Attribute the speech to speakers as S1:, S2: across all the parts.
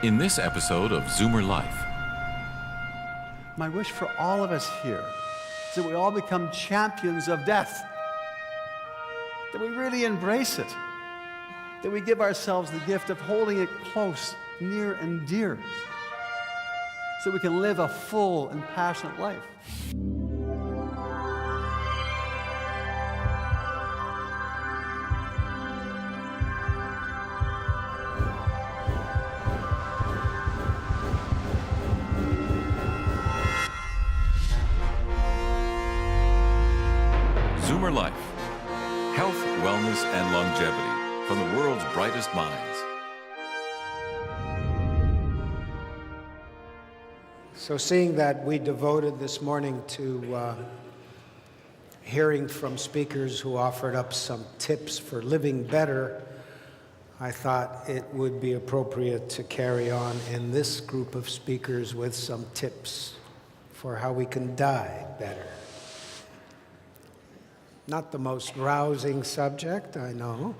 S1: In this episode of ZoomerLife.
S2: My wish for all of us here is that we all become champions of death, that we really embrace it, that we give ourselves the gift of holding it close, near and dear, so we can live a full and passionate life.
S1: ZoomerLife. Health, wellness, and longevity from the world's brightest minds.
S3: So seeing that we devoted this morning to hearing from speakers who offered up some tips for living better, I thought it would be appropriate to carry on in this group of speakers with some tips for how we can die better. Not the most rousing subject, I know,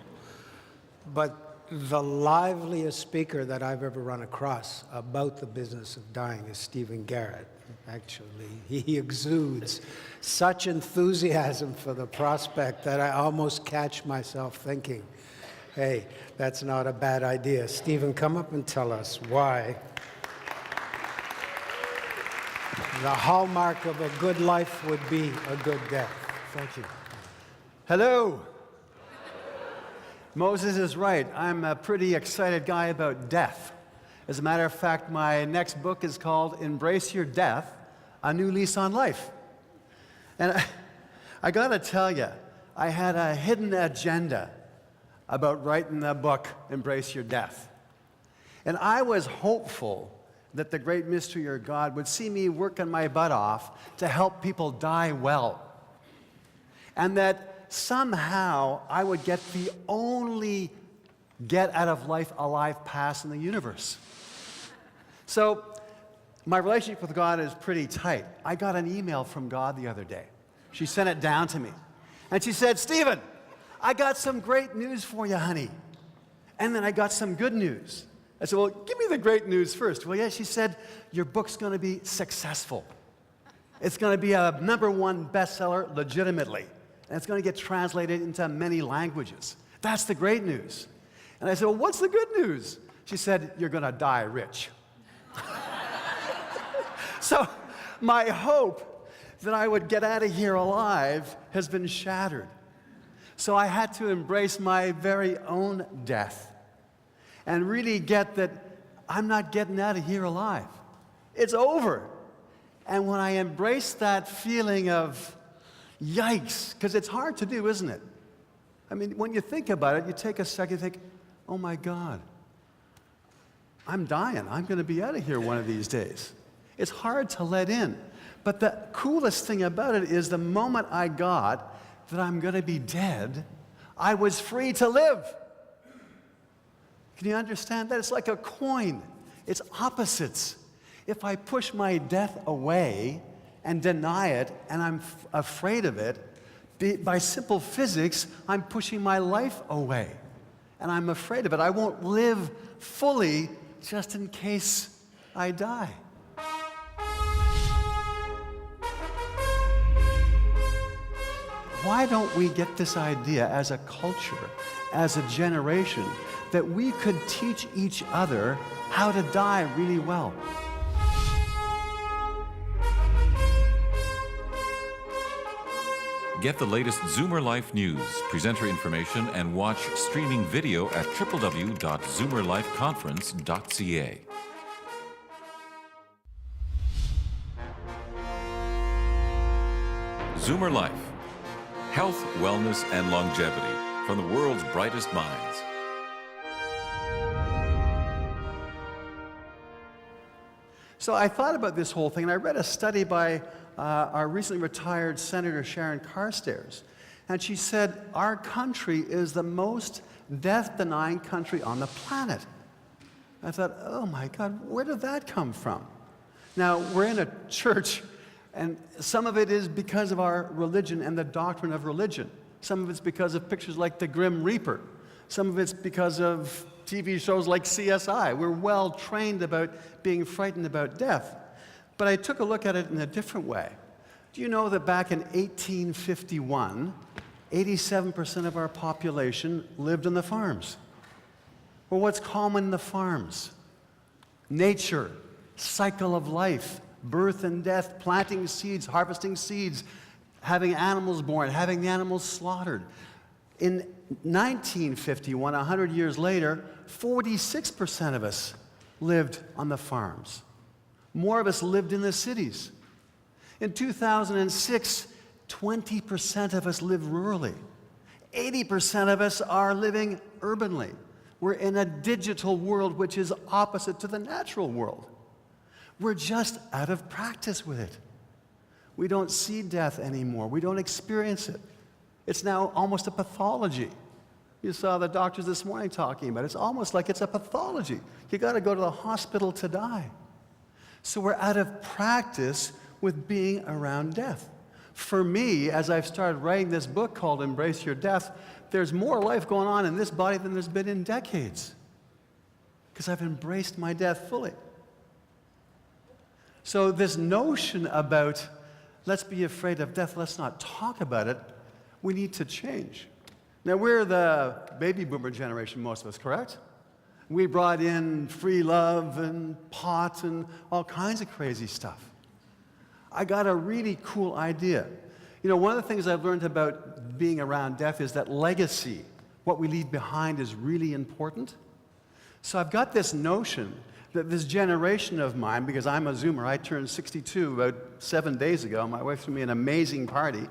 S3: but the liveliest speaker that I've ever run across about the business of dying is Stephen Garrett. Actually, he exudes such enthusiasm for the prospect that I almost catch myself thinking, hey, that's not a bad idea. Stephen, come up and tell us why the hallmark of a good life would be a good death.
S2: Thank you. Hello. Moses is right. I'm a pretty excited guy about death. As a matter of fact, my next book is called Embrace Your Death, A New Lease on Life. And I gotta tell you, I had a hidden agenda about writing the book, Embrace Your Death. And I was hopeful that the great mystery of God would see me working my butt off to help people die well. And that somehow I would get the only get out of life alive pass in the universe. So my relationship with God is pretty tight. I got an email from God the other day. She sent it down to me. And she said, Stephen, I got some great news for you, honey. And then I got some good news. I said, well, give me the great news first. Well, yeah, she said, your book's going to be successful. It's going to be a #1 bestseller legitimately. And it's going to get translated into many languages. That's the great news. And I said, well, what's the good news? She said, you're going to die rich. So my hope that I would get out of here alive has been shattered. So I had to embrace my very own death and really get that I'm not getting out of here alive. It's over. And when I embrace that feeling of yikes, because it's hard to do, isn't it? I mean, when you think about it, you take a second and think, oh my God, I'm dying. I'm going to be out of here one of these days. It's hard to let in. But the coolest thing about it is the moment I got that I'm going to be dead, I was free to live. Can you understand that? It's like a coin. It's opposites. If I push my death away and deny it, and I'm afraid of it, by simple physics, I'm pushing my life away. And I'm afraid of it. I won't live fully just in case I die. Why don't we get this idea as a culture, as a generation, that we could teach each other how to die really well?
S1: Get the latest ZoomerLife news, presenter information, and watch streaming video at www.zoomerlifeconference.ca. ZoomerLife. Health, wellness, and longevity from the world's brightest minds.
S2: So I thought about this whole thing, and I read a study by our recently retired Senator Sharon Carstairs. And she said, our country is the most death-denying country on the planet. I thought, oh my God, where did that come from? Now, we're in a church, and some of it is because of our religion and the doctrine of religion. Some of it's because of pictures like the Grim Reaper. Some of it's because of TV shows like CSI. We're well trained about being frightened about death. But I took a look at it in a different way. Do you know that back in 1851, 87% of our population lived on the farms? Well, what's common in the farms? Nature, cycle of life, birth and death, planting seeds, harvesting seeds, having animals born, having the animals slaughtered. In 1951, 100 years later, 46% of us lived on the farms. More of us lived in the cities. In 2006, 20% of us live rurally. 80% of us are living urbanly. We're in a digital world which is opposite to the natural world. We're just out of practice with it. We don't see death anymore. We don't experience it. It's now almost a pathology. You saw the doctors this morning talking about it. It's almost like it's a pathology. You got to go to the hospital to die. So we're out of practice with being around death. For me, as I've started writing this book called Embrace Your Death, there's more life going on in this body than there's been in decades, because I've embraced my death fully. So this notion about let's be afraid of death, let's not talk about it, we need to change. Now, we're the baby boomer generation, most of us, correct? We brought in free love and pot and all kinds of crazy stuff. I got a really cool idea. You know, one of the things I've learned about being around death is that legacy, what we leave behind, is really important. So I've got this notion that this generation of mine, because I'm a Zoomer, I turned 62 about 7 days ago, my wife threw me an amazing party,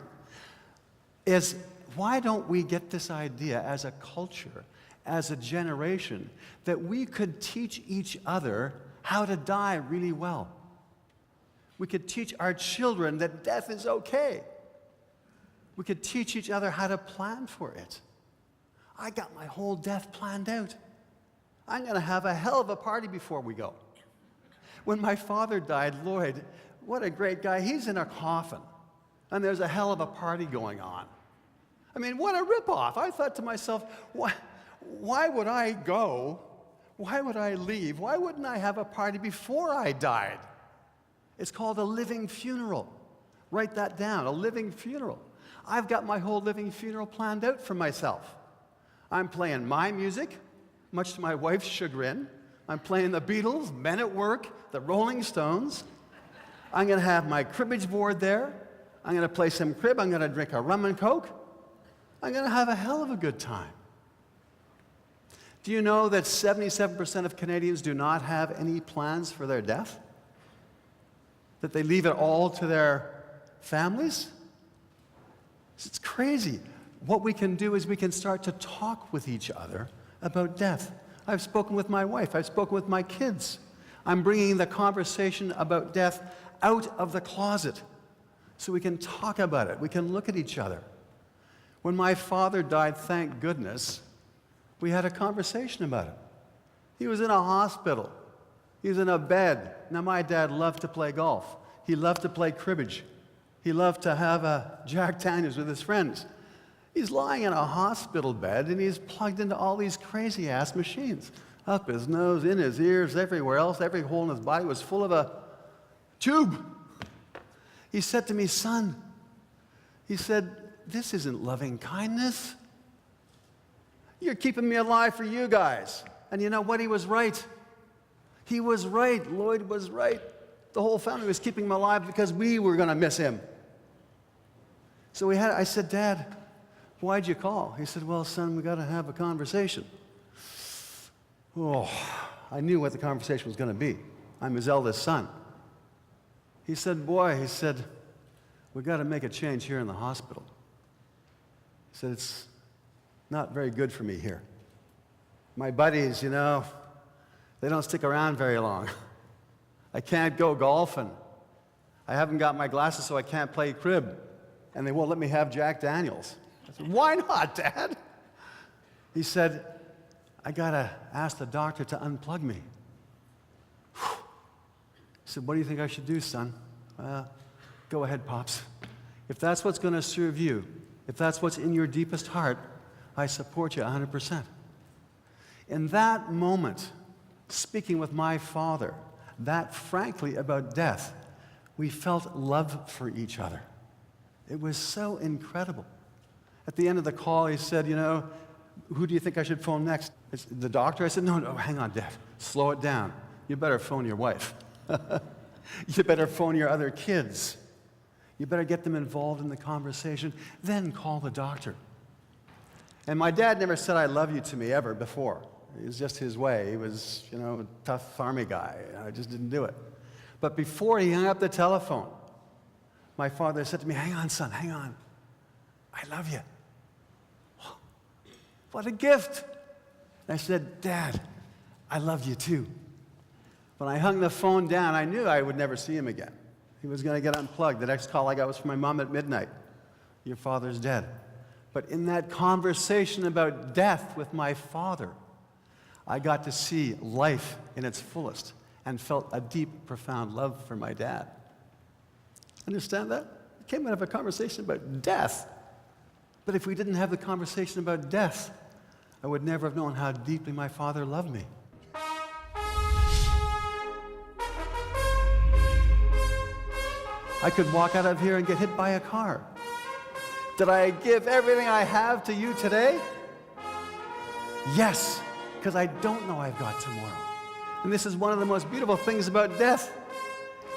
S2: is why don't we get this idea as a culture, as a generation, that we could teach each other how to die really well. We could teach our children that death is okay. We could teach each other how to plan for it. I got my whole death planned out. I'm going to have a hell of a party before we go. When my father died, Lloyd, what a great guy. He's in a coffin, and there's a hell of a party going on. I mean, what a ripoff. I thought to myself, why would I go? Why would I leave? Why wouldn't I have a party before I died? It's called a living funeral. Write that down, a living funeral. I've got my whole living funeral planned out for myself. I'm playing my music, much to my wife's chagrin. I'm playing the Beatles, Men at Work, the Rolling Stones. I'm going to have my cribbage board there. I'm going to play some crib. I'm going to drink a rum and coke. I'm going to have a hell of a good time. Do you know that 77% of Canadians do not have any plans for their death? That they leave it all to their families? It's crazy. What we can do is we can start to talk with each other about death. I've spoken with my wife. I've spoken with my kids. I'm bringing the conversation about death out of the closet so we can talk about it. We can look at each other. When my father died, thank goodness, we had a conversation about it. He was in a hospital. He was in a bed. Now, my dad loved to play golf. He loved to play cribbage. He loved to have a Jack Daniels with his friends. He's lying in a hospital bed, and he's plugged into all these crazy-ass machines. Up his nose, in his ears, everywhere else. Every hole in his body was full of a tube. He said to me, son, he said, this isn't loving kindness. You're keeping me alive for you guys. And you know what? He was right. He was right. Lloyd was right. The whole family was keeping him alive because we were going to miss him. So I said, Dad, why'd you call? He said, well, son, we got to have a conversation. Oh, I knew what the conversation was going to be. I'm his eldest son. He said, boy, we got to make a change here in the hospital. He said, it's not very good for me here. My buddies, you know, they don't stick around very long. I can't go golfing. I haven't got my glasses, so I can't play crib. And they won't let me have Jack Daniels. I said, why not, Dad? He said, I got to ask the doctor to unplug me. He said, what do you think I should do, son? Go ahead, Pops. If that's what's going to serve you, if that's what's in your deepest heart, I support you 100%. In that moment, speaking with my father, that frankly about death, we felt love for each other. It was so incredible. At the end of the call, he said, you know, who do you think I should phone next? It's the doctor? I said, no, hang on, Dad. Slow it down. You better phone your wife. You better phone your other kids. You better get them involved in the conversation. Then call the doctor. And my dad never said I love you to me ever before. It was just his way. He was, you know, a tough army guy. I just didn't do it. But before he hung up the telephone, my father said to me, hang on, son, hang on. I love you. What a gift. And I said, Dad, I love you too. When I hung the phone down, I knew I would never see him again. He was going to get unplugged. The next call I got was from my mom at midnight. Your father's dead. But in that conversation about death with my father, I got to see life in its fullest and felt a deep, profound love for my dad. Understand that? It came out of a conversation about death. But if we didn't have the conversation about death, I would never have known how deeply my father loved me. I could walk out of here and get hit by a car. Did I give everything I have to you today? Yes, because I don't know I've got tomorrow. And this is one of the most beautiful things about death,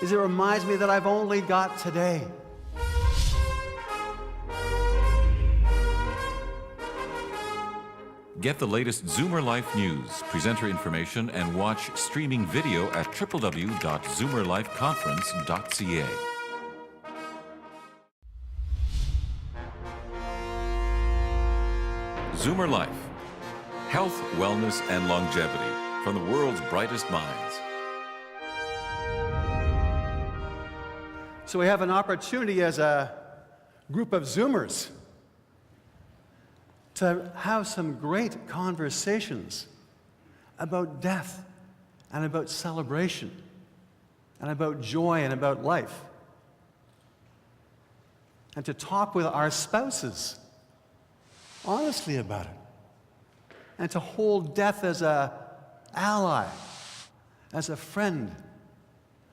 S2: is it reminds me that I've only got today.
S1: Get the latest ZoomerLife news, presenter information, and watch streaming video at www.ZoomerLifeConference.ca. ZoomerLife. Health, wellness, and longevity from the world's brightest minds.
S2: So we have an opportunity as a group of Zoomers to have some great conversations about death and about celebration and about joy and about life. And to talk with our spouses honestly about it. And to hold death as an ally, as a friend,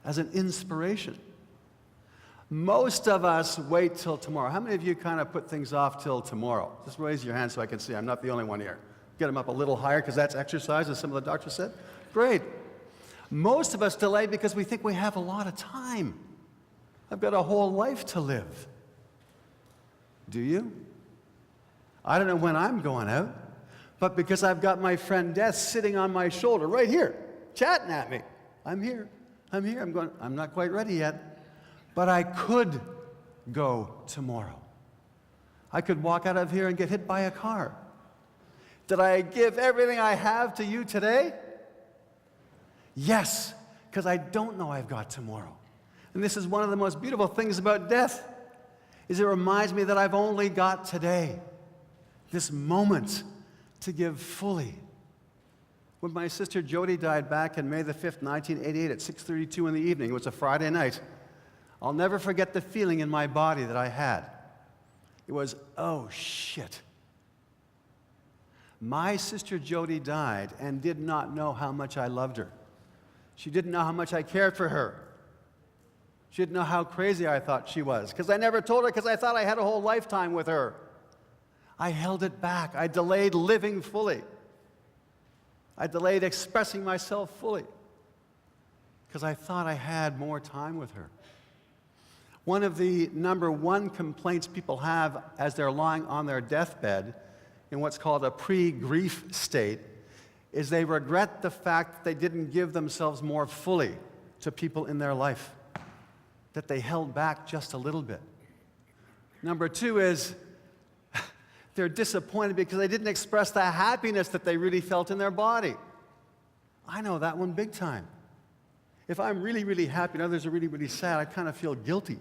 S2: as an inspiration. Most of us wait till tomorrow. How many of you kind of put things off till tomorrow? Just raise your hand so I can see. I'm not the only one here. Get them up a little higher because that's exercise, as some of the doctors said. Great. Most of us delay because we think we have a lot of time. I've got a whole life to live. Do you? I don't know when I'm going out, but because I've got my friend Death sitting on my shoulder right here, chatting at me. I'm here. I'm not quite ready yet, but I could go tomorrow. I could walk out of here and get hit by a car. Did I give everything I have to you today? Yes, because I don't know I've got tomorrow. And this is one of the most beautiful things about death, is it reminds me that I've only got today. This moment to give fully. When my sister Jody died back on May the 5th, 1988 at 6:32 in the evening, it was a Friday night, I'll never forget the feeling in my body that I had. It was, oh shit. My sister Jody died and did not know how much I loved her. She didn't know how much I cared for her. She didn't know how crazy I thought she was, because I never told her because I thought I had a whole lifetime with her. I held it back. I delayed living fully. I delayed expressing myself fully because I thought I had more time with her. One of the #1 complaints people have as they're lying on their deathbed in what's called a pre-grief state is they regret the fact that they didn't give themselves more fully to people in their life, that they held back just a little bit. #2 is they're disappointed because they didn't express the happiness that they really felt in their body. I know that one big time. If I'm really, really happy and others are really, really sad, I kind of feel guilty.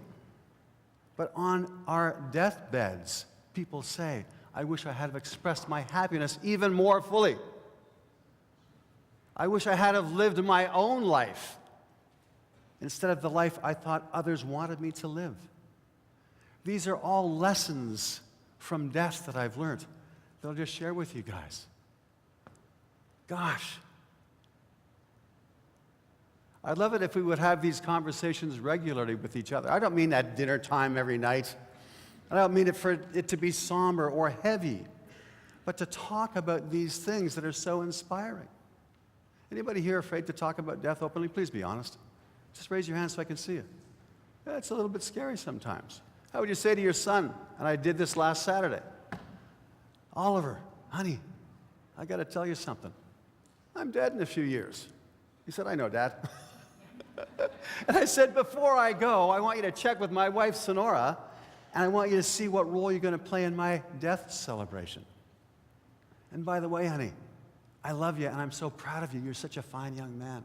S2: But on our deathbeds, people say, I wish I had expressed my happiness even more fully. I wish I had have lived my own life instead of the life I thought others wanted me to live. These are all lessons from death that I've learned that I'll just share with you guys. Gosh. I'd love it if we would have these conversations regularly with each other. I don't mean at dinner time every night. I don't mean it for it to be somber or heavy, but to talk about these things that are so inspiring. Anybody here afraid to talk about death openly? Please be honest. Just raise your hand so I can see you. Yeah, it's a little bit scary sometimes. How would you say to your son, and I did this last Saturday, Oliver, honey, I got to tell you something. I'm dead in a few years. He said, I know, Dad. And I said, before I go, I want you to check with my wife, Sonora, and I want you to see what role you're going to play in my death celebration. And by the way, honey, I love you, and I'm so proud of you. You're such a fine young man.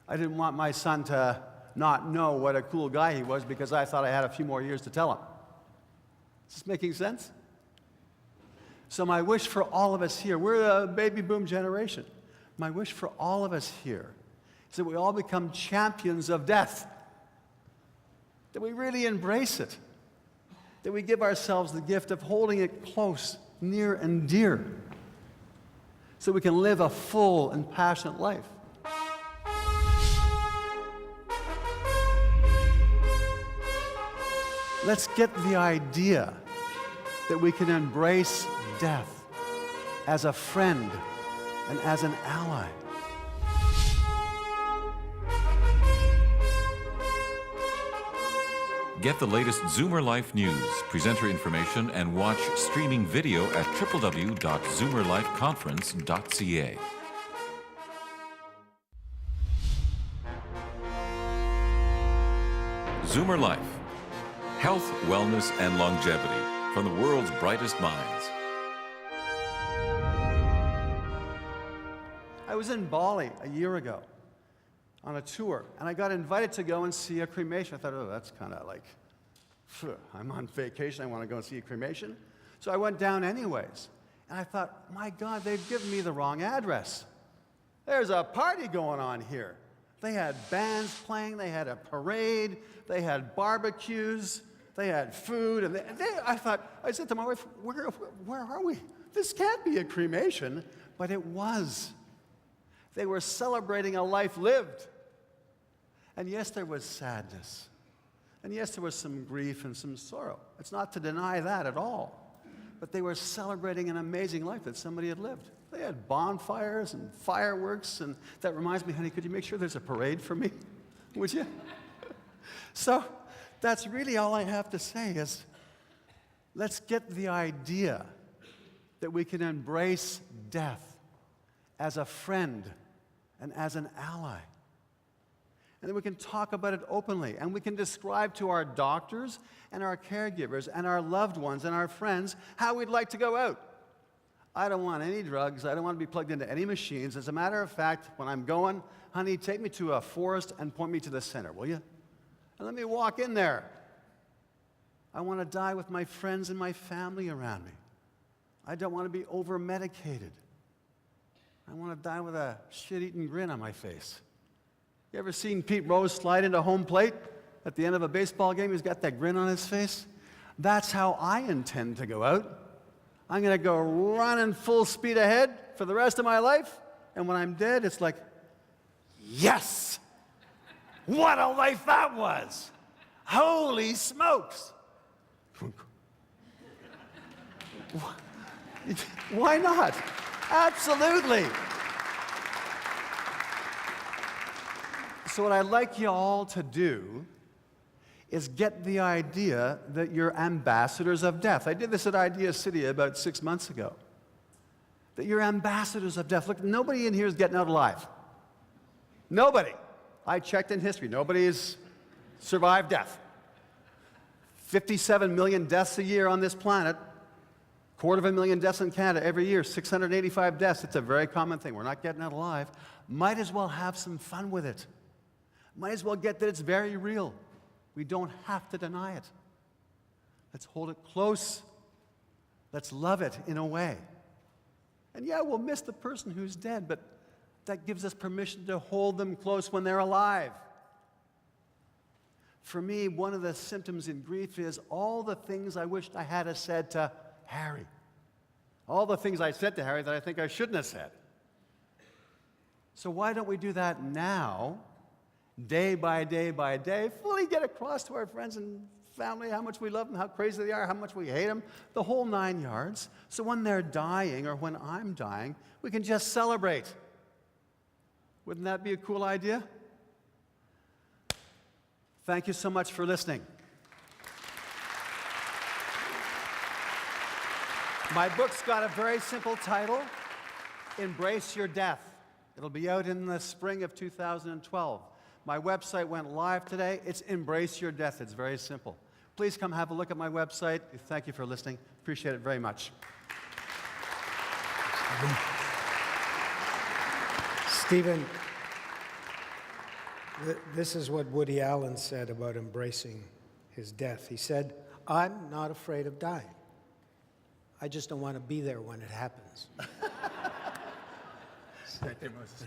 S2: I didn't want my son to not know what a cool guy he was because I thought I had a few more years to tell him. Is this making sense? So my wish for all of us here, we're a baby boom generation. My wish for all of us here is that we all become champions of death, that we really embrace it, that we give ourselves the gift of holding it close, near and dear, so we can live a full and passionate life. Let's get the idea that we can embrace death as a friend and as an ally.
S1: Get the latest ZoomerLife news, presenter information, and watch streaming video at www.ZoomerLifeConference.ca. ZoomerLife. Health, wellness, and longevity from the world's brightest minds.
S2: I was in Bali a year ago on a tour, and I got invited to go and see a cremation. I thought, oh, that's kind of like, I'm on vacation, I want to go and see a cremation. So I went down anyways, and I thought, my God, they've given me the wrong address. There's a party going on here. They had bands playing, they had a parade, they had barbecues, they had food, and I said to my wife, where are we? This can't be a cremation, but it was. They were celebrating a life lived. And yes, there was sadness. And yes, there was some grief and some sorrow. It's not to deny that at all. But they were celebrating an amazing life that somebody had lived. They had bonfires and fireworks, and that reminds me, honey, could you make sure there's a parade for me? Would you? So that's really all I have to say is, let's get the idea that we can embrace death as a friend and as an ally. And then we can talk about it openly, and we can describe to our doctors and our caregivers and our loved ones and our friends how we'd like to go out. I don't want any drugs. I don't want to be plugged into any machines. As a matter of fact, when I'm going, honey, take me to a forest and point me to the center, will you? And let me walk in there. I want to die with my friends and my family around me. I don't want to be over-medicated. I want to die with a shit-eating grin on my face. You ever seen Pete Rose slide into home plate at the end of a baseball game? He's got that grin on his face. That's how I intend to go out. I'm going to go running full speed ahead for the rest of my life, and when I'm dead, it's like, yes! What a life that was! Holy smokes! Why not? Absolutely! So what I'd like you all to do is get the idea that you're ambassadors of death. I did this at Idea City about 6 months ago. That you're ambassadors of death. Look, nobody in here is getting out alive. Nobody. I checked in history. Nobody has survived death. 57 million deaths a year on this planet. 250,000 deaths in Canada every year. 685 deaths. It's a very common thing. We're not getting out alive. Might as well have some fun with it. Might as well get that it's very real. We don't have to deny it. Let's hold it close. Let's love it in a way. And yeah, we'll miss the person who's dead, but that gives us permission to hold them close when they're alive. For me, one of the symptoms in grief is all the things I wished I had said to Harry. All the things I said to Harry that I think I shouldn't have said. So why don't we do that now, day by day by day, fully get across to our friends and family how much we love them, how crazy they are, how much we hate them, the whole 9 yards. So when they're dying or when I'm dying, we can just celebrate. Wouldn't that be a cool idea? Thank you so much for listening. My book's got a very simple title, Embrace Your Death. It'll be out in the spring of 2012. My website went live today. It's Embrace Your Death. It's very simple. Please come have a look at my website. Thank you for listening. Appreciate it very much.
S3: Stephen, this is what Woody Allen said about embracing his death. He said, "I'm not afraid of dying. I just don't want to be there when it happens."
S2: Thank you, Moses.